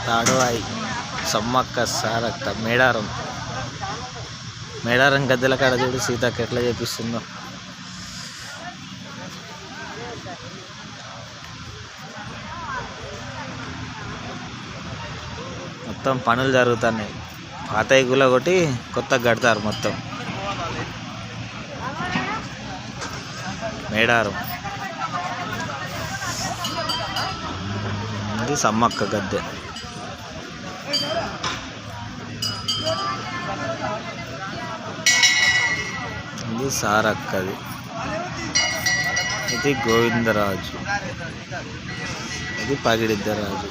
తాడువాయి సమ్మక్క సారక్క మేడారం గద్దెల కాడ చూడు సీతక్క ఎట్లా చేపిస్తుందో. మొత్తం పనులు జరుగుతున్నాయి. పాతయి గుల కొట్టి కొత్తగా కడతారు మొత్తం. మేడారం ఇది సమ్మక్క గద్దె. ఇది సారక్కది. ఇది గోవిందరాజు. ఇది పగిడిద్దరాజు.